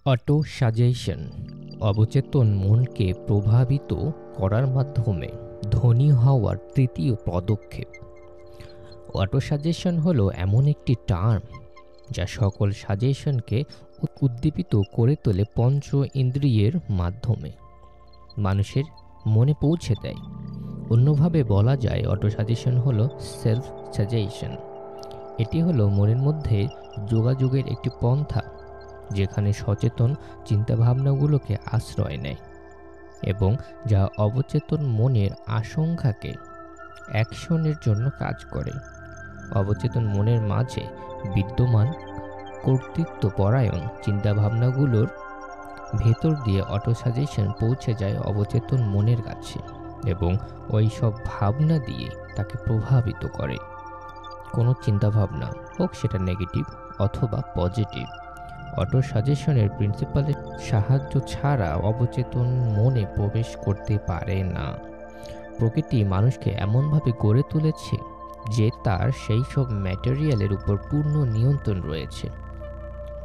Auto suggestion অবচেতন মনকে প্রভাবিত করার মাধ্যমে ধনী হওয়ার তৃতীয় পদক্ষেপ। অটো সাজেশন হলো এমন একটি টার্ম যা সকল সাজেশনকে উদ্দীপিত করে তোলে পঞ্চ ইন্দ্রিয়ের মাধ্যমে মানুষের মনে পৌঁছে দেয়। অন্যভাবে বলা যায় অটো সাজেশন হলো সেলফ সাজেশন। এটি হলো মনের মধ্যে যোগাযোগের একটি পন্থা যেখানে সচেতন চিন্তাভাবনাগুলোকে আশ্রয় নেয় এবং যা অবচেতন মনের আশঙ্কাকে অ্যাকশনের জন্য কাজ করে। অবচেতন মনের মাঝে বিদ্যমান কর্তৃত্বপরায়ণ চিন্তাভাবনাগুলোর ভেতর দিয়ে অটো সাজেশন পৌঁছে যায় অবচেতন মনের কাছে এবং ওই সব ভাবনা দিয়ে তাকে প্রভাবিত করে। কোনো চিন্তাভাবনা হোক সেটা নেগেটিভ অথবা পজিটিভ, অটো সাজেশনের প্রিন্সিপালের সাহায্য ছাড়া অবচেতন মনে প্রবেশ করতে পারে না। প্রকৃতি মানুষকে এমনভাবে গড়ে তুলেছে যে তার সেই সব ম্যাটেরিয়ালের উপর পূর্ণ নিয়ন্ত্রণ রয়েছে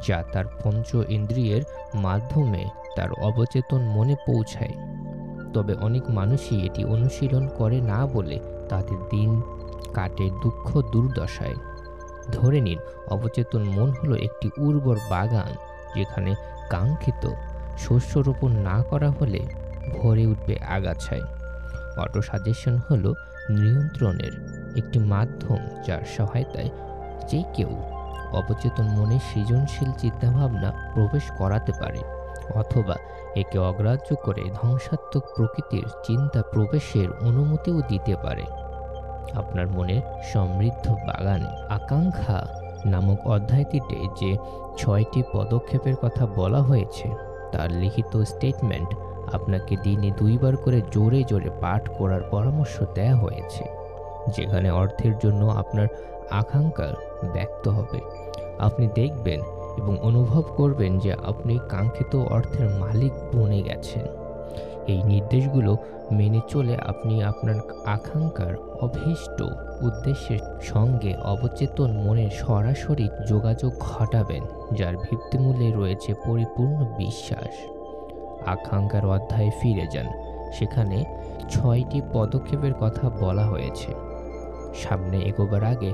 যা তার পঞ্চ ইন্দ্রিয়ের মাধ্যমে তার অবচেতন মনে পৌঁছায়। তবে অনেক মানুষই এটি অনুশীলন করে না বলে তাদের দিন কাটে দুঃখ দুর্দশায়। ধরে নিন অবচেতন মন হলো একটি উর্বর বাগান যেখানে কাঙ্ক্ষিত শস্য রোপণ না করা হলে ভরে উঠবে আগাছায়। অটো সাজেশন হলো নিয়ন্ত্রণের একটি মাধ্যম যার সহায়তায় যে কেউ অবচেতন মনে সৃজনশীল চিন্তাভাবনা প্রবেশ করাতে পারে অথবা একে অগ্রাহ্য করে ধ্বংসাত্মক প্রকৃতির চিন্তা প্রবেশের অনুমতিও দিতে পারে। আপনার মনের সমৃদ্ধ বাগানে আকাঙ্ক্ষা নামক অধ্যায়টিতে যে 6টি পদক্ষেপের কথা বলা হয়েছে তার লিখিত স্টেটমেন্ট আপনাকে দিনে 2 বার করে জোরে জোরে পাঠ করার পরামর্শ দেওয়া হয়েছে, যেখানে অর্থের জন্য আপনার আকাঙ্ক্ষা ব্যক্ত হবে। আপনি দেখবেন এবং অনুভব করবেন যে আপনি কাঙ্ক্ষিত অর্থের মালিক বনে গেছেন। এই নির্দেশগুলো মেনে চলে আপনি আপনার আকাঙ্ক্ষার অভীষ্ট উদ্দেশ্যের সঙ্গে অবচেতন মনের সরাসরি যোগাযোগ ঘটাবেন, যার ভিত্তিমূলে রয়েছে পরিপূর্ণ বিশ্বাস। আকাঙ্ক্ষার অধ্যায়ে ফিরে যান, সেখানে 6টি পদক্ষেপের কথা বলা হয়েছে। সামনে এগোবার আগে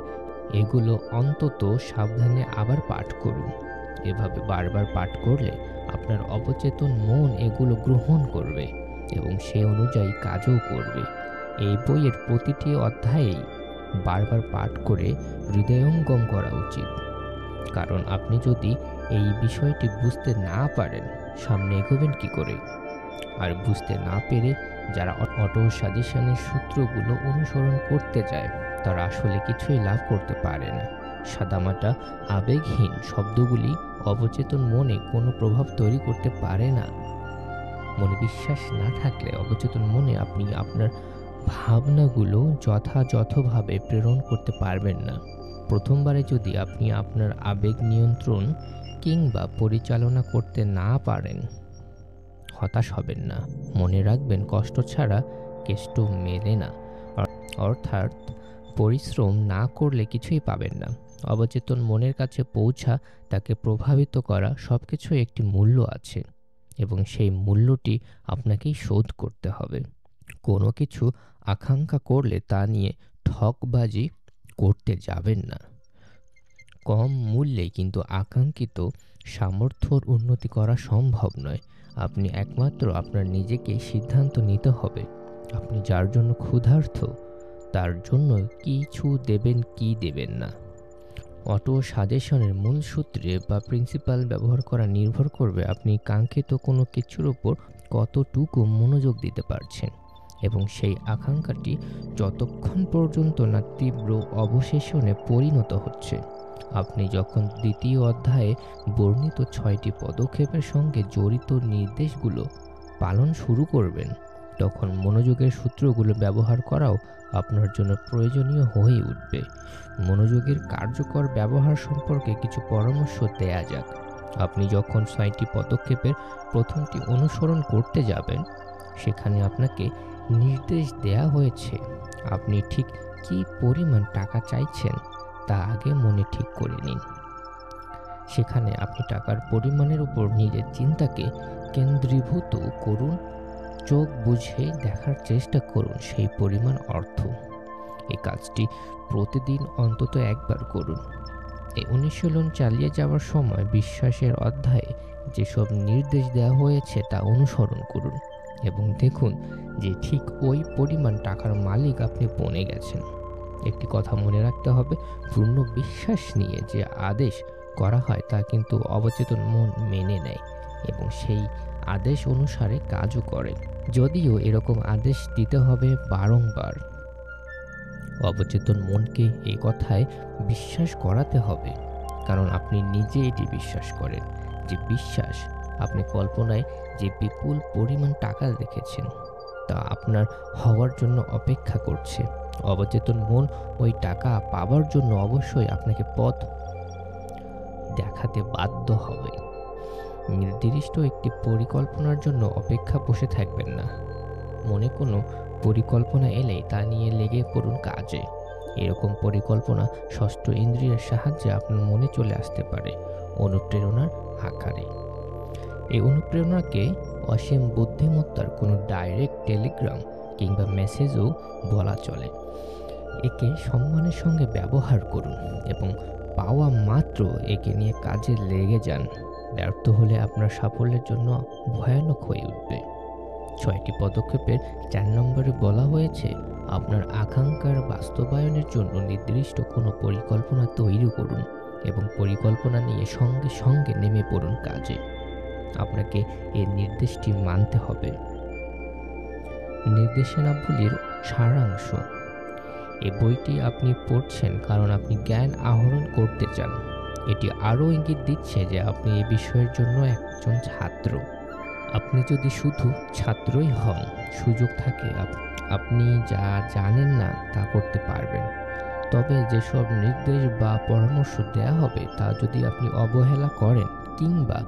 এগুলো অন্তত সাবধানে আবার পাঠ করুন। এভাবে বারবার পাঠ করলে আপনার অবচেতন মন এগুলো গ্রহণ করবে এবং সে অনুযায়ী কাজও করবে। এই বইয়ের প্রতিটি অধ্যায়েই বারবার পাঠ করে হৃদয়ঙ্গম করা উচিত, কারণ আপনি যদি এই বিষয়টি বুঝতে না পারেন সামনে এগোবেন কি করে। আর বুঝতে না পেরে যারা অটো সাজেশনের সূত্রগুলো অনুসরণ করতে যায় তারা আসলে কিছুই লাভ করতে পারে না। সাদামাটা আবেগহীন শব্দগুলি অবচেতন মনে কোনো প্রভাব তৈরি করতে পারে না। মনে বিশ্বাস না থাকলে অবচেতন মনে আপনি আপনার ভাবনাগুলো যথাযথভাবে প্রেরণ করতে পারবেন না। প্রথমবারে যদি আপনি আপনার আবেগ নিয়ন্ত্রণ কিংবা পরিচালনা করতে না পারেন, হতাশ হবেন না। মনে রাখবেন কষ্ট ছাড়া কেষ্ট মেলে না, অর্থাৎ পরিশ্রম না করলে কিছুই পাবেন না। অবচেতন মনের কাছে পৌঁছা, তাকে প্রভাবিত করা সবকিছুই একটি মূল্য আছে এবং সেই মূল্যটি আপনাকেই শোধ করতে হবে। কোনো কিছু আকাঙ্ক্ষা করলে তা নিয়ে ঠকবাজি করতে যাবেন না। কম মূল্যে কিন্তু আকাঙ্ক্ষিত সামর্থ্যর উন্নতি করা সম্ভব নয়। আপনি একমাত্র আপনার নিজেকে সিদ্ধান্ত নিতে হবে আপনি যার জন্য ক্ষুধার্ত তার জন্য কিছু দেবেন কি দেবেন না। অটো সাজেশনের মূল সূত্রে বা প্রিন্সিপাল ব্যবহার করা নির্ভর করবে আপনি কাঙ্ক্ষিত কোনো কিছুর উপর কতটুকু মনোযোগ দিতে পারছেন এবং সেই আকাঙ্ক্ষাটি যতক্ষণ পর্যন্ত না তীব্র অবশেষণে পরিণত হচ্ছে। আপনি যখন দ্বিতীয় অধ্যায়ে বর্ণিত 6টি পদক্ষেপের সঙ্গে জড়িত নির্দেশগুলো পালন শুরু করবেন, তখন মনোযোগের সূত্রগুলো ব্যবহার করাও আপনার জন্য প্রয়োজনীয় হয়ে উঠবে। মনোযোগের কার্যকর ব্যবহার সম্পর্কে কিছু পরামর্শ দেয়া যাক। আপনি যখন 6টি পদক্ষেপের প্রথমটি অনুসরণ করতে যাবেন, সেখানে আপনাকে নির্দেশ দেয়া হয়েছে আপনি ঠিক কী পরিমাণ টাকা চাইছেন তা আগে মনে ঠিক করে নিন। সেখানে আপনি টাকার পরিমাণের উপর নিজের চিন্তাকে কেন্দ্রীভূত করুন। চোখ বুজে দেখার চেষ্টা করুন সেই পরিমাণ অর্থ। এই কাজটি প্রতিদিন অন্তত একবার করুন। এই অনুশীলন চালিয়ে যাওয়ার সময় বিশ্বাসের অধ্যায়ে যেসব নির্দেশ দেওয়া হয়েছে তা অনুসরণ করুন এবং দেখুন যে ঠিক ওই পরিমাণ টাকার মালিক আপনি বনে গেছেন। একটি কথা মনে রাখতে হবে, পূর্ণ বিশ্বাস নিয়ে যে আদেশ করা হয় তা কিন্তু অবচেতন মন মেনে নেয় এবং সেই আদেশ অনুসারে কাজও করে। যদিও এরকম আদেশ দিতে হবে বারংবার, অবচেতন মনকে এই কথায় বিশ্বাস করাতে হবে, কারণ আপনি নিজে এটি বিশ্বাস করেন যে বিশ্বাস আপনি কল্পনায় যে বিপুল পরিমাণ টাকা রেখেছেন তা আপনার হওয়ার জন্য অপেক্ষা করছে। অবচেতন মন ওই টাকা পাবার জন্য অবশ্যই আপনাকে পথ দেখাতে বাধ্য হবে। নির্দিষ্ট একটি পরিকল্পনার জন্য অপেক্ষা বসে থাকবেন না। মনে কোনো পরিকল্পনা এলেই তা নিয়ে লেগে পড়ুন কাজে। এরকম পরিকল্পনা ষষ্ঠ ইন্দ্রিয়ের সাহায্যে আপনার মনে চলে আসতে পারে অনুপ্রেরণার আকারে। এই অনুপ্রেরণাকে অসীম বুদ্ধিমত্তার কোনো ডাইরেক্ট টেলিগ্রাম কিংবা মেসেজও বলা চলে। একে সম্মানের সঙ্গে ব্যবহার করুন এবং পাওয়া মাত্র একে নিয়ে কাজে লেগে যান। ব্যর্থ হলে আপনার সাফল্যের জন্য ভয়ানক হয়ে উঠবে। 6টি পদক্ষেপের 4 নম্বরে বলা হয়েছে, আপনার আকাঙ্ক্ষার বাস্তবায়নের জন্য নির্দিষ্ট কোনো পরিকল্পনা তৈরি করুন এবং পরিকল্পনা নিয়ে সঙ্গে সঙ্গে নেমে পড়ুন কাজে। আপনাকে এই নির্দেশটি মানতে হবে। নির্দেশনাবলীর সারাংশ। এই বইটি আপনি পড়ছেন কারণ আপনি জ্ঞান আহরণ করতে চান। এটি আরও ইঙ্গিত দিচ্ছে যে আপনি এই বিষয়ের জন্য একজন ছাত্র। আপনি যদি শুধু ছাত্রই হন, সুযোগ থাকে আপনি যা জানেন না তা করতে পারবেন। তবে যেসব নির্দেশ বা পরামর্শ দেয়া হবে তা যদি আপনি অবহেলা করেন কিংবা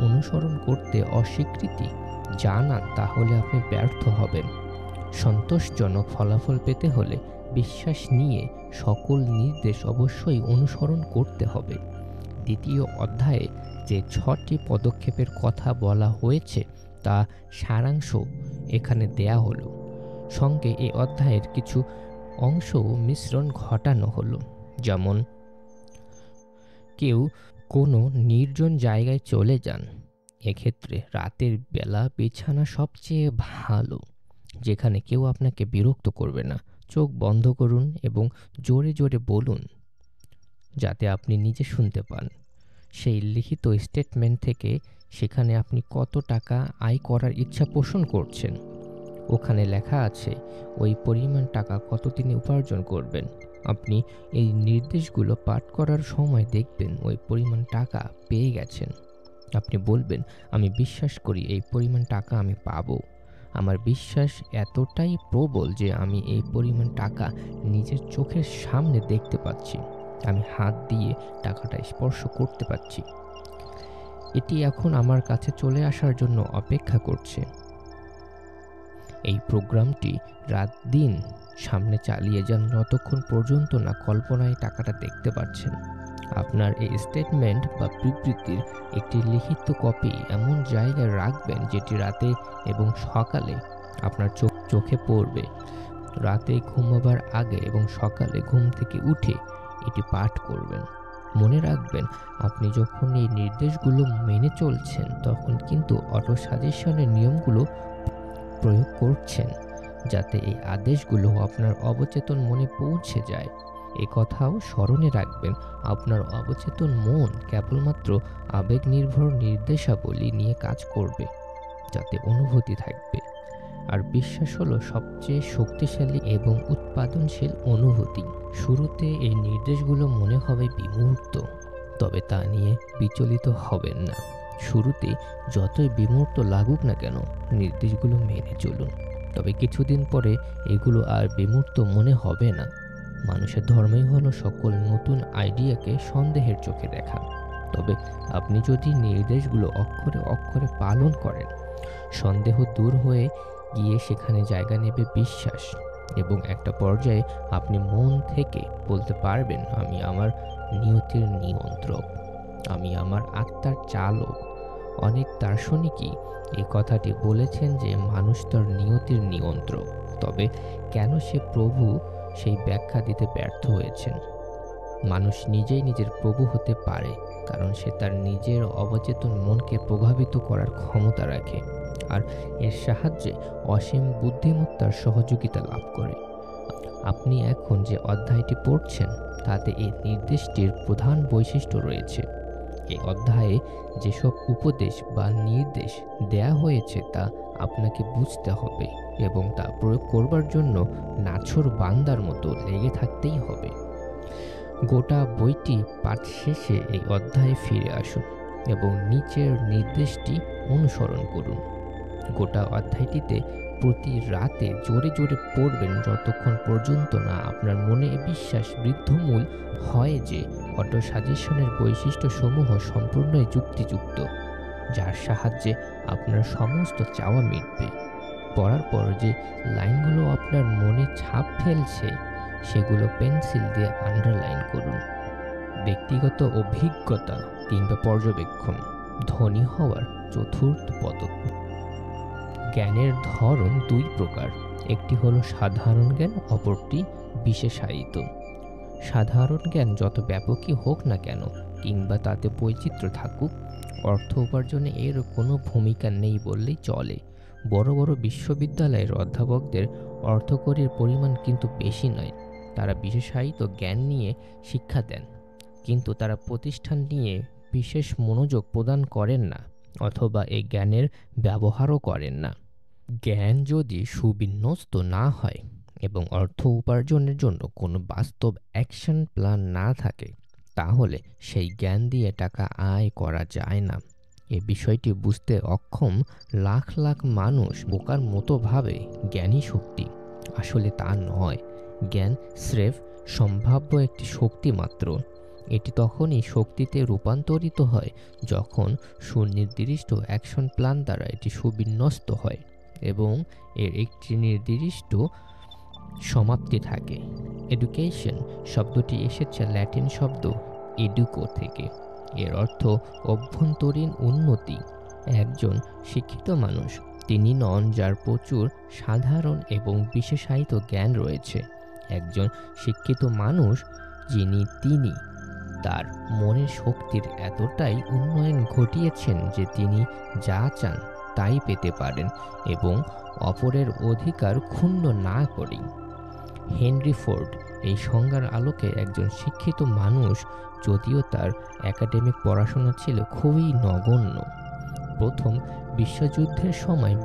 অনুসরণ করতে অস্বীকৃতি জানান তাহলে আপনি ব্যর্থ হবেন। সন্তোষজনক ফলাফল পেতে হলে বিশ্বাস নিয়ে সকল নির্দেশ অবশ্যই অনুসরণ করতে হবে। দ্বিতীয় অধ্যায়ে যে 6টি পদক্ষেপের কথা বলা হয়েছে তা সারাংশ এখানে দেয়া হলো। সঙ্গে এই অধ্যায়ের কিছু অংশ মিশ্রণ ঘটানো হলো। যেমন, কেউ কোনো নির্জন জায়গায় চলে যান। এক্ষেত্রে রাতের বেলা বিছানা সবচেয়ে ভালো, যেখানে কেউ আপনাকে বিরক্ত করবে না। চোখ বন্ধ করুন এবং জোরে জোরে বলুন যাতে আপনি নিজে শুনতে পান। সেই লিখিত স্টেটমেন্ট থেকে সেখানে আপনি কত টাকা আয় করার ইচ্ছা পোষণ করছেন। ওখানে লেখা আছে ওই পরিমাণ টাকা কতদিনে উপার্জন করবেন। আপনি এই নির্দেশগুলো পাঠ করার সময় দেখবেন ওই পরিমাণ টাকা পেয়ে গেছেন। আপনি বলবেন, আমি বিশ্বাস করি এই পরিমাণ টাকা আমি পাবো। আমার বিশ্বাস এতটাই প্রবল যে আমি এই পরিমাণ টাকা নিজের চোখের সামনে দেখতে পাচ্ছি। আমি হাত দিয়ে টাকাটা স্পর্শ করতে পারছি। এটি এখন আমার কাছে চলে আসার জন্য অপেক্ষা করছে। এই প্রোগ্রামটি রাত দিন সামনে চালিয়ে যান যতক্ষণ পর্যন্ত না কল্পনায় টাকাটা দেখতে পাচ্ছেন। আপনার এই স্টেটমেন্ট বা বিবৃতির একটি লিখিত কপি এমন জায়গায় রাখবেন যেটি রাতে এবং সকালে আপনার চোখে পড়বে। রাতে ঘুমাবার আগে এবং সকালে ঘুম থেকে উঠে এটি পাঠ করবেন। মনে রাখবেন, আপনি যখন এই নির্দেশগুলো মেনে চলছেন তখন কিন্তু অটো সাজেশনের নিয়মগুলো প্রয়োগ করছেন, যাতে এই আদেশগুলো আপনার অবচেতন মনে পৌঁছে যায়। এ কথাও স্মরণে রাখবেন, আপনার অবচেতন মন কেবলমাত্র আবেগ নির্ভর নির্দেশাবলী নিয়ে কাজ করবে, যাতে অনুভূতি থাকবে। আর বিশ্বাস হলো সবচেয়ে শক্তিশালী এবং উৎপাদনশীল অনুভূতি। শুরুতে এই নির্দেশগুলো মনে হবে বিমূর্ত, তবে তা নিয়ে বিচলিত হবেন না। শুরুতে যতই বিমূর্ত লাগুক না কেন, নির্দেশগুলো মেনে চলুন। তবে কিছুদিন পরে এগুলো আর বিমূর্ত মনে হবে না। মানুষের ধর্মই হলো সকল নতুন আইডিয়াকে সন্দেহের চোখে দেখা। তবে আপনি যদি নির্দেশগুলো অক্ষরে অক্ষরে পালন করেন, সন্দেহ দূর হয়ে গিয়ে সেখানে জায়গা নেবে বিশ্বাস, এবং একটা পর্যায়ে আপনি মন থেকে বলতে পারবেন, আমি আমার নিয়তির নিয়ন্ত্রক। আমি আমার আত্মার চালক। অনেক দার্শনিকই এই কথাটি বলেছেন যে মানুষ তার নিয়তির নিয়ন্ত্রক। তবে কেন সে প্রভু, সেই ব্যাখ্যা দিতে ব্যর্থ হয়েছেন। মানুষ নিজেই নিজের প্রভু হতে পারে, কারণ সে তার নিজের অবচেতন মনকে প্রভাবিত করার ক্ষমতা রাখে, আর এর সাহায্যে অসীম বুদ্ধিমত্তার সহযোগিতা লাভ করে। আপনি এখন যে অধ্যায়টি পড়ছেন তাতে এই নির্দেশটির প্রধান বৈশিষ্ট্য রয়েছে। এই অধ্যায়ে যেসব উপদেশ বা নির্দেশ দেয়া হয়েছে তা আপনাকে বুঝতে হবে এবং তা প্রয়োগ করবার জন্য নাছোড় বান্দার মতো লেগে থাকতেই হবে। গোটা বইটি পাঠ শেষে এই অধ্যায়ে ফিরে আসুন এবং নিচের নির্দেশটি অনুসরণ করুন। গোটা অধ্যায়টিতে প্রতি রাতে জোরে জোরে পড়বেন যতক্ষণ পর্যন্ত না আপনার মনে বিশ্বাস বৃদ্ধমূল হয় যে অটো সাজেশনের বৈশিষ্ট্যসমূহ সম্পূর্ণই যুক্তিযুক্ত, যার সাহায্যে আপনার সমস্ত চাওয়া মিটবে। পড়ার পর যে লাইনগুলো আপনার মনে ছাপ ফেলছে সেগুলো পেন্সিল দিয়ে আন্ডারলাইন করুন। ব্যক্তিগত অভিজ্ঞতা কিংবা পর্যবেক্ষণ, ধনী হওয়ার চতুর্থ পদক্ষেপ। জ্ঞানের ধরন দুই প্রকার, একটি হলো সাধারণ জ্ঞান, অপরটি বিশেষায়িত। সাধারণ জ্ঞান যত ব্যাপকই হোক না কেন কিংবা তাতে বৈচিত্র্য থাকুক, অর্থ উপার্জনে এর কোনো ভূমিকা নেই বললেই চলে। বড় বড় বিশ্ববিদ্যালয়ের অধ্যাপকদের অর্থকরীর পরিমাণ কিন্তু বেশি নয়। তারা বিশেষায়িত জ্ঞান নিয়ে শিক্ষা দেন, কিন্তু তারা প্রতিষ্ঠান নিয়ে বিশেষ মনোযোগ প্রদান করেন না, অথবা এই জ্ঞানের ব্যবহারও করেন না। জ্ঞান যদি সুবিন্যস্ত না হয় এবং অর্থ উপার্জনের জন্য কোনো বাস্তব অ্যাকশন প্ল্যান না থাকে, তাহলে সেই জ্ঞান দিয়ে টাকা আয় করা যায় না। এ বিষয়টি বুঝতে অক্ষম লাখ লাখ মানুষ বোকার মতো ভাবে জ্ঞানই শক্তি। আসলে তা নয়। জ্ঞান স্রেফ সম্ভাব্য একটি শক্তি মাত্র। এটি তখনই শক্তিতে রূপান্তরিত হয় যখন সুনির্দিষ্ট অ্যাকশন প্ল্যান দ্বারা এটি সুবিন্যস্ত হয় এবং এর একটি নির্দিষ্ট সমাপ্তি থাকে। এডুকেশন শব্দটি এসেছে ল্যাটিন শব্দ এডুকো থেকে। এর অর্থ অভ্যন্তরীণ উন্নতি। একজন শিক্ষিত মানুষ তিনি নন যার প্রচুর সাধারণ এবং বিশেষায়িত জ্ঞান রয়েছে। একজন শিক্ষিত মানুষ তিনি তার মনের শক্তির এতটাই উন্নয়ন ঘটিয়েছেন যে তিনি যা চান তাই পেতে পারেন এবং অপরের অধিকার ক্ষুণ্ণ না করেই। হেনরি ফোর্ড এই সংজ্ঞার আলোকে একজন শিক্ষিত মানুষ, যদিও তার একাডেমিক পড়াশোনা ছিল খুবই নগণ্য। প্রথম বিশ্বযুদ্ধের সময়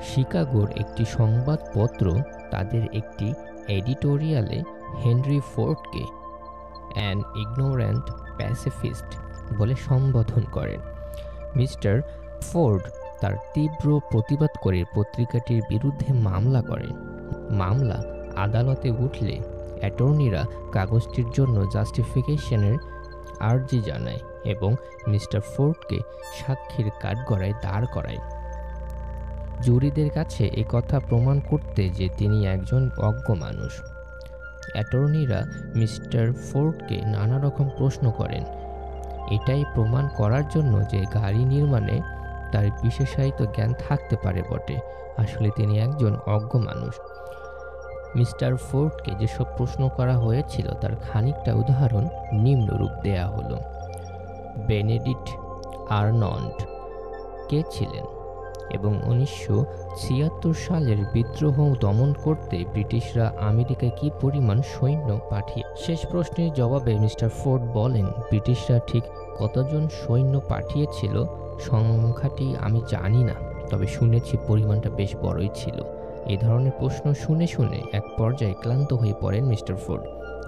শিকাগোর একটি সংবাদপত্র তাদের একটি এডিটোরিয়ালে হেনরি ফোর্ডকে অ্যান ইগনোরেন্ট প্যাসিফিস্ট বলে সম্বোধন করেন। মিস্টার ফোর্ড তার তীব্র প্রতিবাদ করে পত্রিকাটির বিরুদ্ধে মামলা করেন। মামলা আদালতে উঠলে অ্যাটর্নিরা কাগজটির জন্য জাস্টিফিকেশনের আর্জি জানায় এবং মিস্টার ফোর্ডকে সাক্ষীর কাঠগড়ায় দাঁড় করায়। জুরিদের কাছে কথা প্রমাণ করতে যে তিনি একজন অজ্ঞ মানুষ। অ্যাটর্নিরা মিস্টার ফোর্ডকে নানা রকম প্রশ্ন করেন, এটাই প্রমাণ করার জন্য যে গাড়ি নির্মাণে তার বিশেষায়িত জ্ঞান থাকতে পারে বটে, আসলে তিনি একজন অজ্ঞ মানুষ। মিস্টার ফোর্ডকে যেসব প্রশ্ন করা হয়েছিল তার খানিকটা উদাহরণ নিম্নরূপ দেয়া হলো। বেনেডিক্ট আর্নল্ড কে ছিলেন এবং 1976 সালের বিদ্রোহ দমন করতে ব্রিটিশরা আমেরিকায় কি পরিমাণ সৈন্য পাঠিয়ে? শেষ প্রশ্নের জবাবে মিস্টার ফোর্ড বলেন, ব্রিটিশরা ঠিক কতজন সৈন্য পাঠিয়েছিল সংখ্যাটি আমি জানি না, তবে শুনেছি পরিমাণটা বেশ বড়ই ছিল। এই ধরনের প্রশ্ন শুনে শুনে এক পর্যায়ে ক্লান্ত হয়ে পড়েন মিস্টার ফোর্ড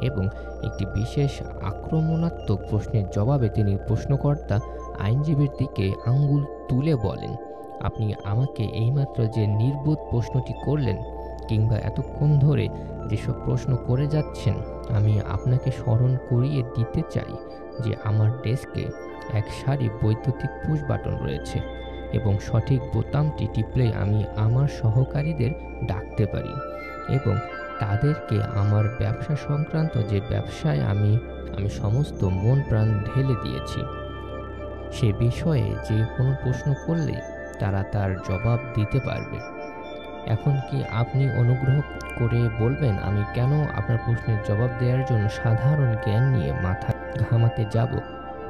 এবং একটি বিশেষ আক্রমণাত্মক প্রশ্নের জবাবে তিনি প্রশ্নকর্তা আইনজীবীর দিকে আঙ্গুল তুলে বলেন, আপনি আমাকে এইমাত্র যে নির্বোধ প্রশ্নটি করলেন কিংবা এতক্ষণ ধরে যেসব প্রশ্ন করে যাচ্ছেন, আমি আপনাকে স্মরণ করিয়ে দিতে চাই যে আমার ডেস্কে এক সারি বৈদ্যুতিক পুশ বাটন রয়েছে এবং সঠিক বোতামটি টিপলে আমি আমার সহকারীদের ডাকতে পারি এবং তাদেরকে আমার ব্যবসা সংক্রান্ত যে ব্যবসায় আমি সমস্ত মন প্রাণ ঢেলে দিয়েছি সে বিষয়ে যে কোনো প্রশ্ন করলেই তারা তার জবাব দিতে পারবে। এখন কি আপনি অনুগ্রহ করে বলবেন আমি কেন আপনার প্রশ্নের জবাব দেওয়ার জন্য সাধারণ জ্ঞান নিয়ে মাথা ঘামাতে যাব,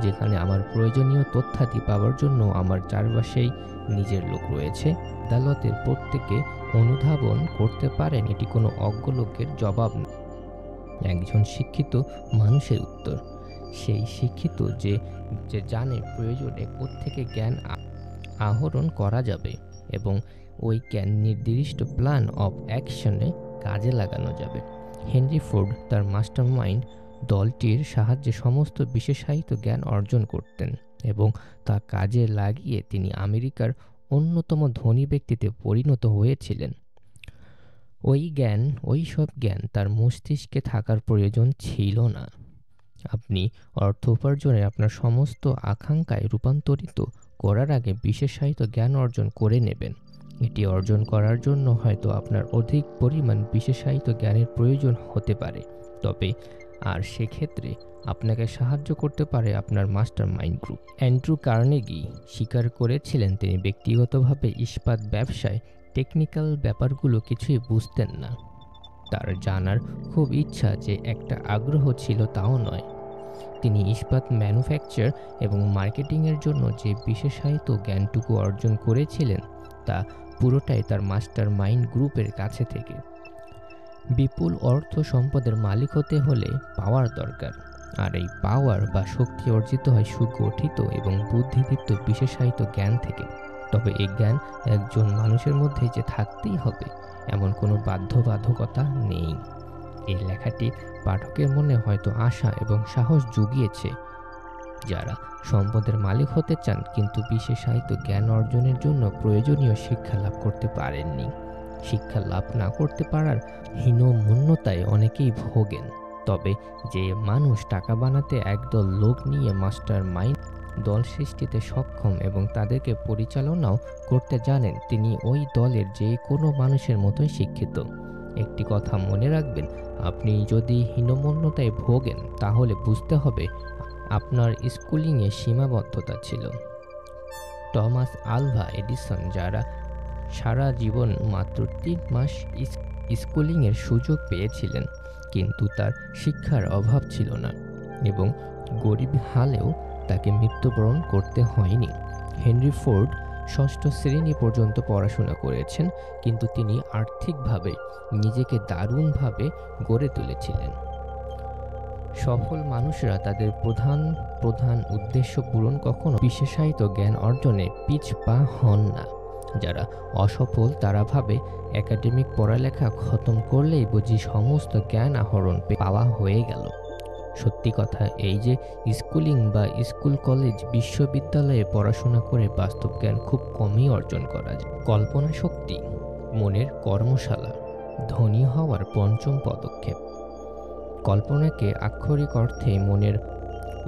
যেখানে আমার প্রয়োজনীয় তথ্যাদি পাওয়ার জন্য আমার চারপাশেই নিজের লোক রয়েছে? আদালতের প্রত্যেকে অনুধাবন করতে পারেন এটি কোনো অজ্ঞ লোকের জবাব না। একজন শিক্ষিত মানুষের উত্তর। সেই শিক্ষিত যে যে জানে প্রয়োজনে কোত্থেকে জ্ঞান আহরণ করা যাবে এবং ওই জ্ঞান নির্দিষ্ট প্ল্যান অফ অ্যাকশনে কাজে লাগানো যাবে। হেনরি ফোর্ড তার মাস্টারমাইন্ড দলটির সাহায্যে সমস্ত বিশেষায়িত জ্ঞান অর্জন করতেন এবং তা কাজে লাগিয়ে তিনি আমেরিকার অন্যতম ধনী ব্যক্তিতে পরিণত হয়েছিলেন। ওই সব জ্ঞান তার মস্তিষ্কে থাকার প্রয়োজন ছিল না। আপনি অর্থ উপার্জনের আপনার সমস্ত আকাঙ্ক্ষায় রূপান্তরিত করার আগে বিশেষায়িত জ্ঞান অর্জন করে নেবেন। এটি অর্জন করার জন্য হয়তো আপনার অধিক পরিমাণ বিশেষায়িত জ্ঞানের প্রয়োজন হতে পারে, তবে আর সেক্ষেত্রে আপনাকে সাহায্য করতে পারে আপনার master mind group. Andrew Carnegie স্বীকার করেছিলেন তিনি ব্যক্তিগতভাবে ইস্পাত ব্যবসায় টেকনিক্যাল ব্যাপারগুলো কিছুই বুঝতেন না। তার জানার খুব ইচ্ছা যে একটা আগ্রহ ছিল তাও নয়। তিনি ইস্পাত ম্যানুফ্যাকচার এবং মার্কেটিংয়ের জন্য যে বিশেষায়িত জ্ঞানটুকু অর্জন করেছিলেন তা পুরোটাই তার মাস্টার মাইন্ড গ্রুপের কাছে থেকে। বিপুল অর্থ সম্পদের মালিক হতে হলে পাওয়ার দরকার, আর এই পাওয়ার বা শক্তি অর্জিত হয় সুগঠিত এবং বুদ্ধিদীপ্ত বিশেষায়িত জ্ঞান থেকে। তবে এই জ্ঞান একজন মানুষের মধ্যে যে থাকতেই হবে এমন কোনো বাধ্যবাধকতা নেই। এই লেখাটি পাঠকের মনে হয়তো আশা এবং সাহস জুগিয়েছে, যারা সম্পদের মালিক হতে চান কিন্তু বিশেষায়িত জ্ঞান অর্জনের জন্য প্রয়োজনীয় শিক্ষা লাভ করতে পারেননি। শিক্ষা লাভ না করতে পারার হীনমন্যতায় অনেকেই ভোগেন। তবে যে মানুষ টাকা বানাতে একদল লোক নিয়ে মাস্টার মাইন্ড দল সৃষ্টিতে সক্ষম এবং তাদেরকে পরিচালনাও করতে জানেন, তিনি ওই দলের যে কোনো মানুষের মতোই শিক্ষিত। একটি কথা মনে রাখবেন, আপনি যদি হীনমন্যতায় ভোগেন তাহলে বুঝতে হবে আপনার স্কুলিংয়ে সীমাবদ্ধতা ছিল। টমাস আলভা এডিসন যারা সারা জীবন মাত্র 3 মাস স্কুলিংয়ের সুযোগ পেয়েছিলেন, কিন্তু তার শিক্ষার অভাব ছিল না এবং গরিব হালেও তাকে মৃত্যুবরণ করতে হয়নি। হেনরি ফোর্ড 6ষ্ঠ শ্রেণী পর্যন্ত পড়াশোনা করেছেন, কিন্তু তিনি আর্থিকভাবে নিজেকে দারুণভাবে গড়ে তুলেছিলেন। সফল মানুষরা তাদের প্রধান উদ্দেশ্য পূরণ কখনো বিশেষায়িত জ্ঞান অর্জনে পিছপা হন না। যারা অসফল তারা ভাবে একাডেমিক পড়ালেখা খতম করলেই বুঝি সমস্ত জ্ঞান আহরণ পাওয়া হয়ে গেল। সত্যি কথা এই যে স্কুলিং বা স্কুল কলেজ বিশ্ববিদ্যালয়ে পড়াশোনা করে বাস্তব জ্ঞান খুব কমই অর্জন করা যায়। কল্পনা শক্তি মনের কর্মশালা। ধনী হওয়ার 5ম পদক্ষেপ। কল্পনাকে আক্ষরিক অর্থে মনের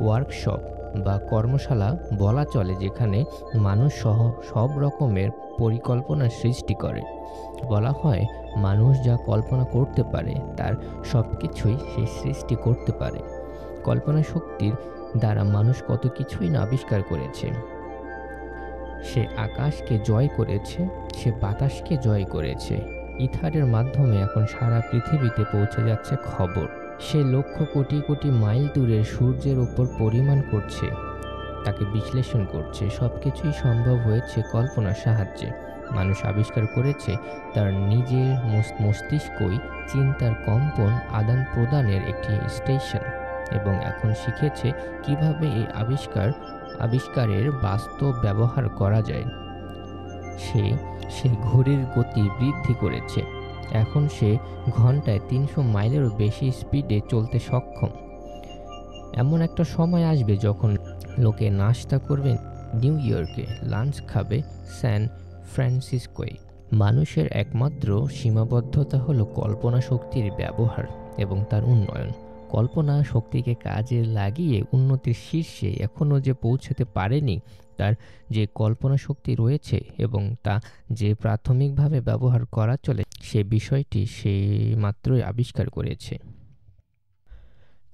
ওয়ার্কশপ বা কর্মশালা বলা চলে, যেখানে মানুষ সব রকমের পরিকল্পনা সৃষ্টি করে। বলা হয় মানুষ যা কল্পনা করতে পারে তার সব কিছুই সে সৃষ্টি করতে পারে। কল্পনা শক্তির দ্বারা মানুষ কত কিছুই না আবিষ্কার করেছে। সে আকাশকে জয় করেছে, সে বাতাসকে জয় করেছে। ইথারের মাধ্যমে এখন সারা পৃথিবীতে পৌঁছে যাচ্ছে খবর। সে লক্ষ কোটি কোটি মাইল দূরের সূর্যের উপর পরিমাণ করছে, তাকে বিশ্লেষণ করছে। সবকিছুই সম্ভব হয়েছে কল্পনার সাহায্যে। মানুষ আবিষ্কার করেছে তার নিজের মস্তিষ্কই চিন্তার কম্পন আদান প্রদানের একটি স্টেশন, এবং এখন শিখেছে কিভাবে এই আবিষ্কারের বাস্তব ব্যবহার করা যায়। সে ঘড়ির গতি বৃদ্ধি করেছে। এখন সে ঘন্টায় 300 মাইলেরও বেশি স্পিডে চলতে সক্ষম। এমন একটা সময় আসবে যখন লোকে নাস্তা করবে নিউ ইয়র্কে, লাঞ্চ খাবে স্যান ফ্রান্সিসকোয়। মানুষের একমাত্র সীমাবদ্ধতা হলো কল্পনা শক্তির ব্যবহার এবং তার উন্নয়ন। কল্পনা শক্তিকে কাজে লাগিয়ে উন্নতির শীর্ষে এখনও যে পৌঁছতে পারেনি, তার যে কল্পনা শক্তি রয়েছে এবং তা যে প্রাথমিকভাবে ব্যবহার করা চলে, সে বিষয়টি সে মাত্রই আবিষ্কার করেছে।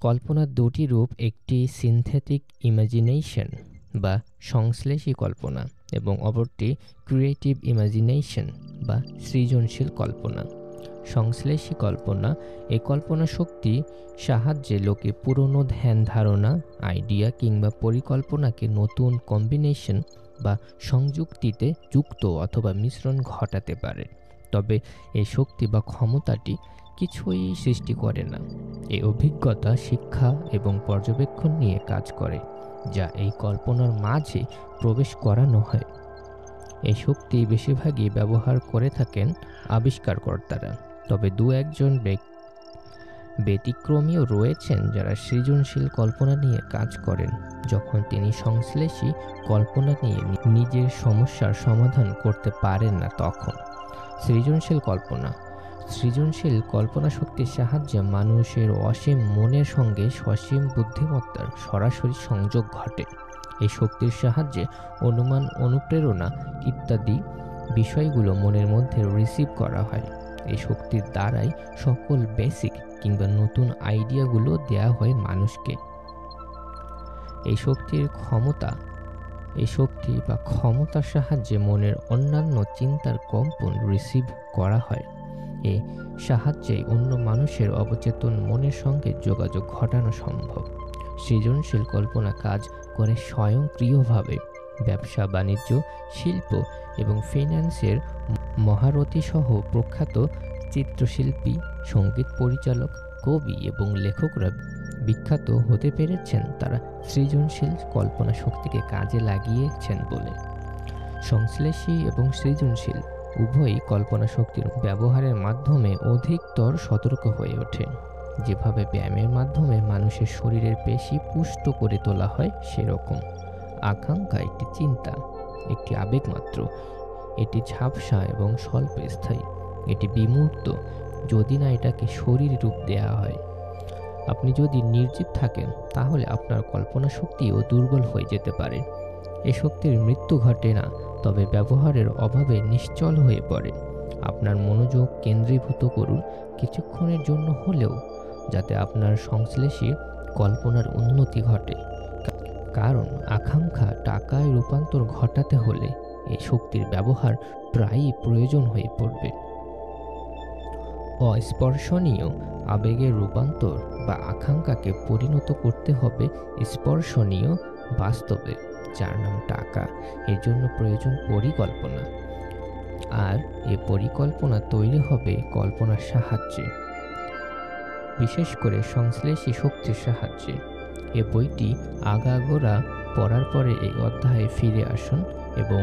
কল্পনার 2টি রূপ, একটি সিনথেটিক ইমাজিনেশন বা সংশ্লেষী কল্পনা এবং অপরটি ক্রিয়েটিভ ইমাজিনেশন বা সৃজনশীল কল্পনা। সংশ্লেষী কল্পনা এই কল্পনা শক্তি সাহায্যে লোকে পুরনো ধ্যান ধারণা, আইডিয়া কিংবা পরিকল্পনাকে নতুন কম্বিনেশন বা সংযুক্তিতে যুক্ত অথবা মিশ্রণ ঘটাতে পারে। তবে এই শক্তি বা ক্ষমতাটি কিছুই সৃষ্টি করে না। এই অভিজ্ঞতা শিক্ষা এবং পর্যবেক্ষণ নিয়ে কাজ করে, যা এই কল্পনার মাঝে প্রবেশ করানো হয়। এই শক্তি বেশিরভাগই ব্যবহার করে থাকেন আবিষ্কারকর্তারা, তবে দু একজন ব্যতিক্রমীও রয়েছেন যারা সৃজনশীল কল্পনা নিয়ে কাজ করেন যখন তিনি সংশ্লেষী কল্পনা নিয়ে নিজের সমস্যার সমাধান করতে পারেন না তখন। সৃজনশীল কল্পনা শক্তির সাহায্যে মানুষের অসীম মনের সঙ্গে সসীম বুদ্ধিমত্তার সরাসরি সংযোগ ঘটে। এই শক্তির সাহায্যে অনুমান, অনুপ্রেরণা ইত্যাদি বিষয়গুলো মনের মধ্যে রিসিভ করা হয়। এই শক্তির দ্বারাই সকল বেসিক কিংবা নতুন আইডিয়াগুলো দেয়া হয় মানুষকে। এই শক্তি বা ক্ষমতার সাহায্যে মনের অন্যান্য চিন্তার কম্পন রিসিভ করা হয়। এই সাহায্যে অন্য মানুষের অবচেতন মনের সঙ্গে যোগাযোগ ঘটানো সম্ভব। সৃজনশীল কল্পনা কাজ করে স্বয়ংক্রিয়ভাবে। ব্যবসা, বাণিজ্য, শিল্প এবং ফিন্যান্সের মহারথী সহ প্রখ্যাত চিত্রশিল্পী, সঙ্গীত পরিচালক, কবি এবং লেখকরা বিখ্যাত হতে পেরেছেন তারা সৃজনশীল কল্পনা শক্তিকে কাজে লাগিয়েছেন বলে। সংশ্লেষী এবং সৃজনশীল উভয়ই কল্পনা শক্তির ব্যবহারের মাধ্যমে অধিকতর সতর্ক হয়ে ওঠে। যেভাবে ব্যায়ামের মাধ্যমে মানুষের শরীরের পেশি পুষ্ট করে তোলা হয়, সেরকম আকাঙ্ক্ষা একটি চিন্তা, একটি আবেগ মাত্র। এটি ঝাপসা এবং স্বল্পস্থায়ী। এটি বিমূর্ত যদি না এটাকে শরীর রূপ দেয়া হয়। আপনি যদি নির্জীব থাকেন তাহলে আপনার কল্পনা শক্তিও দুর্বল হয়ে যেতে পারে। এ শক্তির মৃত্যু ঘটে না, তবে ব্যবহারের অভাবে নিশ্চল হয়ে পড়ে। আপনার মনোযোগ কেন্দ্রীভূত করুন কিছুক্ষণের জন্য হলেও, যাতে আপনার সংশ্লেষী কল্পনার উন্নতি ঘটে। কারণ আকাঙ্ক্ষা টাকায় রূপান্তর ঘটাতে হলে এই শক্তির ব্যবহার প্রায়ই প্রয়োজন হয়ে পড়বে। অস্পর্শনীয় আবেগের রূপান্তর বা আকাঙ্ক্ষাকে পরিণত করতে হবে স্পর্শনীয় বাস্তবে, যার নাম টাকা। এর জন্য প্রয়োজন পরিকল্পনা, আর এই পরিকল্পনা তৈরি হবে কল্পনার সাহায্যে, বিশেষ করে সংশ্লেষী শক্তির সাহায্যে। এ বইটি আগাগোড়া পড়ার পরে এই অধ্যায়ে ফিরে আসুন এবং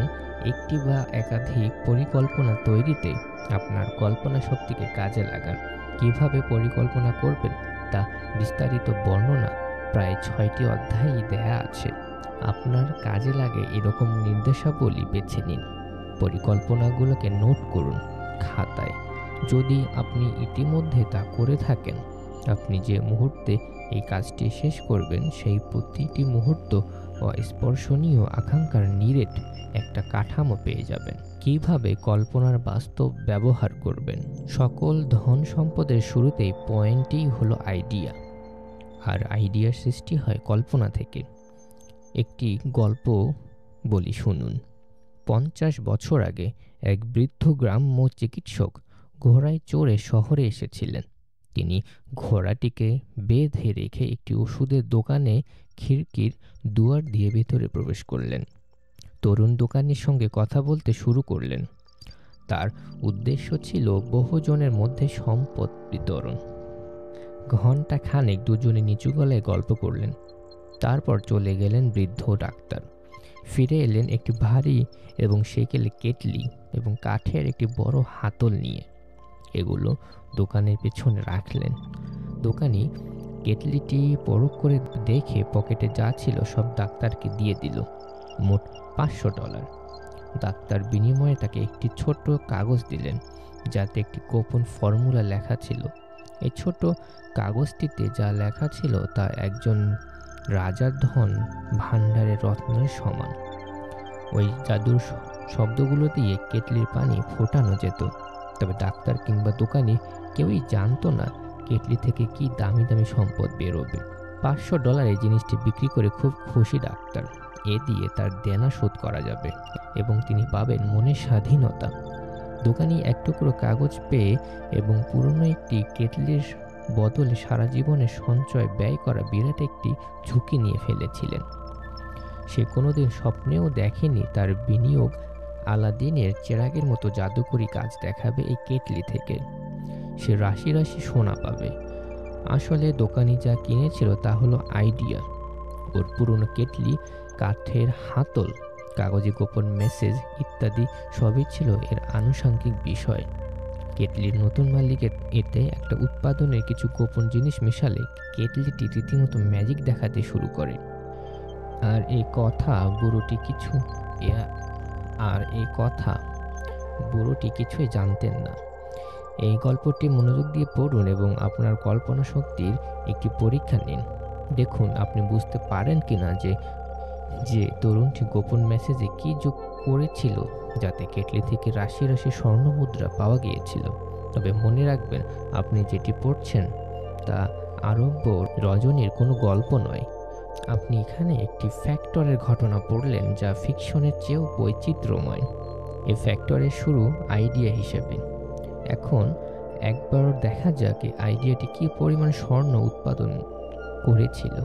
একটি বা একাধিক পরিকল্পনা তৈরিতে আপনার কল্পনা শক্তিকে কাজে লাগান। কিভাবে পরিকল্পনা করবেন তা বিস্তারিত বর্ণনা প্রায় 6টি অধ্যায়েই দেয়া আছে। আপনার কাজে লাগে এরকম নির্দেশাবলী বেছে নিন। পরিকল্পনাগুলোকে নোট করুন খাতায়। যদি আপনি ইতিমধ্যে তা করে থাকেন, আপনি যে মুহূর্তে এই কাজটি শেষ করবেন সেই প্রতিটি মুহূর্ত অস্পর্শনীয় আকাঙ্ক্ষার নিরেট একটা কাঠামো পেয়ে যাবেন। কিভাবে কল্পনার বাস্তব ব্যবহার করবেন? সকল ধন সম্পদের শুরুতেই পয়েন্টই হলো আইডিয়া, আর আইডিয়ার সৃষ্টি হয় কল্পনা থেকে। একটি গল্প বলি, শুনুন। 50 বছর আগে এক বৃদ্ধ গ্রাম্য চিকিৎসক ঘোড়ায় চড়ে শহরে এসেছিলেন। তিনি ঘোড়াটিকে বেঁধে রেখে একটি ওষুধের দোকানে খিড়কির দুয়ার দিয়ে ভেতরে প্রবেশ করলেন। তরুণ দোকানির সঙ্গে কথা বলতে শুরু করলেন। তার উদ্দেশ্য ছিল বহুজনের মধ্যে সম্পদ বিতরণ। ঘণ্টা খানেক দুজনে নিচু গলায় গল্প করলেন। তারপর চলে গেলেন বৃদ্ধ ডাক্তার। ফিরে এলেন একটি ভারী এবং সেকেলে কেটলি এবং কাঠের একটি বড় হাতল নিয়ে। এগুলো দোকানের পেছনে রাখলেন। দোকানি কেটলিটি পরখ করে দেখে পকেটে যা ছিল সব ডাক্তারকে দিয়ে দিল, মোট $500। ডাক্তার বিনিময়ে তাকে একটি ছোট কাগজ দিলেন, যাতে একটি গোপন ফর্মুলা লেখা ছিল। এই ছোট কাগজটিতে যা লেখা ছিল তা একজন রাজার ধন ভাণ্ডারের রত্নের সমান। ওই জাদুর শব্দগুলো দিয়ে কেটলির পানি ফোটানো যেত। তবে ডাক্তার কিংবা দোকানি কেউই জানতো না কেটলি থেকে কি দামি দামি সম্পদ বেরোবে। $500 এই জিনিসটি বিক্রি করে খুব খুশি ডাক্তার। এ দিয়ে তার দেনা শোধ করা যাবে এবং তিনি পাবেন মনের স্বাধীনতা। দোকানি এক টুকরো কাগজ পেয়ে এবং পুরনো একটি কেটলির বদলে সারা জীবনের সঞ্চয় ব্যয় করা বিরাট একটি ঝুঁকি নিয়ে ফেলেছিলেন। সে কোনোদিন স্বপ্নেও দেখেনি তার বিনিয়োগ আলাদিনের চেরাগের মতো জাদুকরি কাজ দেখাবে এই কেটলি থেকে। সে রাশি রাশি সোনা পাবে। আসলে দোকানি যা কিনেছিল তা হলো আইডিয়া। ওর পুরনো কেটলি, কাঠের হাতল, কাগজে গোপন মেসেজ ইত্যাদি সবই ছিল এর আনুষঙ্গিক বিষয়। কেটলির নতুন মালিকের এতে একটা উৎপাদনের কিছু গোপন জিনিস মেশালে কেটলিটি রীতিমতো ম্যাজিক দেখাতে শুরু করে। আর এই কথা বুড়োটি কিছুই জানতেন না। এই গল্পটি মনোযোগ দিয়ে পড়ুন এবং আপনার কল্পনা শক্তির একটি পরীক্ষা নিন। দেখুন আপনি বুঝতে পারেন কিনা যে তরুণটি গোপন মেসেজে কি যোগ করেছিল যাতে কেটলি থেকে রাশি রাশি স্বর্ণ মুদ্রা পাওয়া গিয়েছিল। তবে মনে রাখবেন, আপনি যেটি পড়ছেন তা আরব্য রজনীর কোনো গল্প নয়। আপনি এখানে একটি ফ্যাক্টরের ঘটনা পড়লেন যা ফিকশনের চেয়েও বৈচিত্র্যময়। এই ফ্যাক্টরের শুরু আইডিয়া হিসেবে। এখন একবার দেখা যাক এই আইডিয়াটি কী পরিমাণ স্বর্ণ উৎপাদন করেছিল।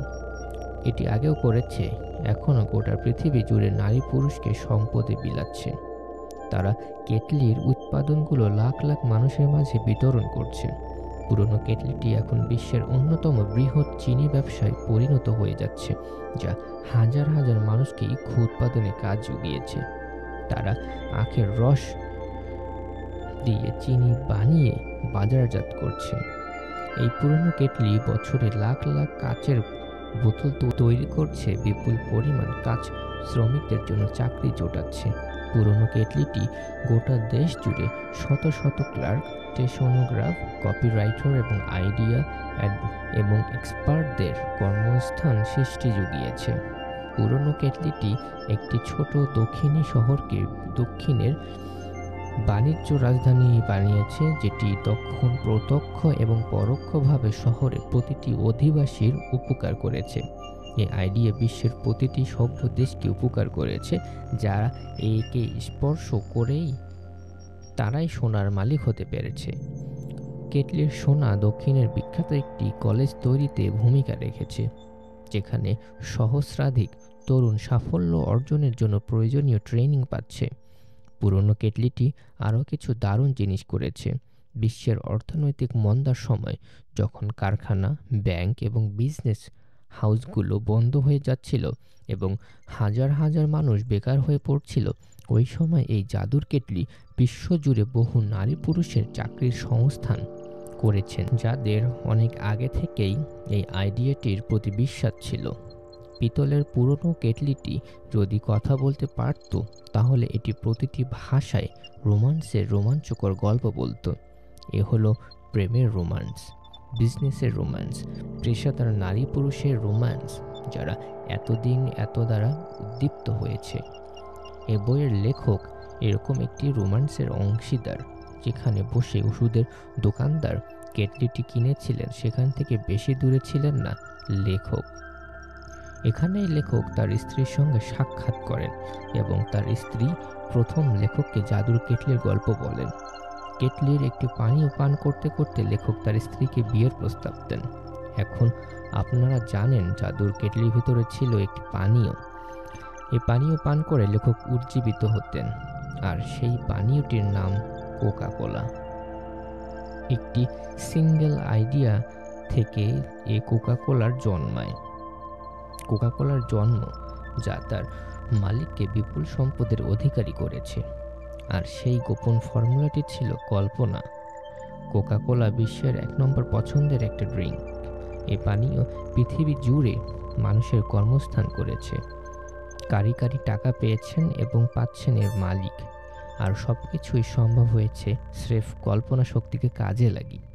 এটি আগেও করেছে, এখনও গোটা পৃথিবী জুড়ে নারী পুরুষকে সম্পদে বিলাচ্ছে। তারা কেটলির উৎপাদনগুলো লাখ লাখ মানুষের মাঝে বিতরণ করছে। পুরনো কেটলিটি এখন বিশ্বের অন্যতম বৃহৎ চিনি ব্যবসায় পরিণত হয়ে যাচ্ছে, যা হাজার হাজার মানুষকে ইক্ষু উৎপাদনে কাজ জুগিয়েছে। তারা আখের রস দিয়ে চিনি বানিয়ে বাজারজাত করছে। এই পুরনো কেটলি বছরে লাখ লাখ কাচের বোতল তৈরি করছে, বিপুল পরিমাণ কাচ শ্রমিকদের জন্য চাকরি জোটাচ্ছে। পুরনো কেটলিটি গোটা দেশ জুড়ে শত শত ক্লার্ক, স্টেশনোগ্রাফ, কপিরাইটার এবং আইডিয়া এবং এক্সপার্টদের কর্মস্থান সৃষ্টি জুগিয়েছে। পুরনো কেটলিটি একটি ছোট দক্ষিণী শহরকে দক্ষিণের বাণিজ্য রাজধানী বানিয়েছে, যেটি তখন প্রত্যক্ষ এবং পরোক্ষভাবে শহরের প্রতিটি অধিবাসীর উপকার করেছে। এই আইডিয়া বিশ্বের প্রতিটি সভ্য দেশকে উপকার করেছে। যারা একে স্পর্শ করেই তারাই সোনার মালিক হতে পেরেছে। কেটলির সোনা দক্ষিণের বিখ্যাত একটি কলেজ তৈরিতে ভূমিকা রেখেছে, যেখানে সহস্রাধিক তরুণ সাফল্য অর্জনের জন্য প্রয়োজনীয় ট্রেনিং পাচ্ছে। পুরনো কেটলিটি আরও কিছু দারুণ জিনিস করেছে। বিশ্বের অর্থনৈতিক মন্দার সময়, যখন কারখানা, ব্যাংক এবং বিজনেস হাউসগুলো বন্ধ হয়ে যাচ্ছিল এবং হাজার হাজার মানুষ বেকার হয়ে পড়ছিল, ওই সময় এই জাদুর কেটলি বিশ্বজুড়ে বহু নারী পুরুষের চাকরির সংস্থান করেছেন, যাদের অনেক আগে থেকেই এই আইডিয়াটির প্রতি বিশ্বাস ছিল। পিতলের পুরনো কেটলিটি যদি কথা বলতে পারত, তাহলে এটি প্রতিটি ভাষায় রোমান্সের রোমাঞ্চকর গল্প বলতো। এ হলো প্রেমের রোমান্স, বিজনেসের রোমান্স, পেশাদার নারী পুরুষের রোমান্স, যারা এতদিন এত দ্বারা উদ্দীপ্ত হয়েছে। এ বইয়ের লেখক এরকম একটি রোমান্সের অংশীদার। যেখানে বসে ওষুধের দোকানদার কেটলিটি কিনেছিলেন, সেখান থেকে বেশি দূরে ছিলেন না লেখক। এখানেই লেখক তার স্ত্রীর সঙ্গে সাক্ষাৎ করেন এবং তার স্ত্রী প্রথম লেখককে জাদুর কেটলির গল্প বলেন। কেটলির একটি পানীয় পান করতে করতে লেখক তার স্ত্রীকে বিয়ের প্রস্তাব দেন। এখন আপনারা জানেন জাদুর কেটলির ভিতরে ছিল একটি পানীয়। এই পানীয় পান করে লেখক উজ্জীবিত হতেন, আর সেই পানীয়টির নাম কোকা কোলা। একটি সিঙ্গেল আইডিয়া থেকে এই কোকা কোলার জন্মায়। কোকা কোলার জন্ম, যা তার মালিককে বিপুল সম্পদের অধিকারী করেছে। আর সেই গোপন ফর্মুলাটি ছিল কল্পনা। কোকা কোলা বিশ্বের 1 নম্বর পছন্দের একটা ড্রিঙ্ক। এই পানীয় পৃথিবী জুড়ে মানুষের কর্মস্থান করেছে। কারি কারি টাকা পেয়েছেন এবং পাচ্ছেন এর মালিক। আর সবকিছুই সম্ভব হয়েছে স্রেফ কল্পনা শক্তিকে কাজে লাগিয়ে।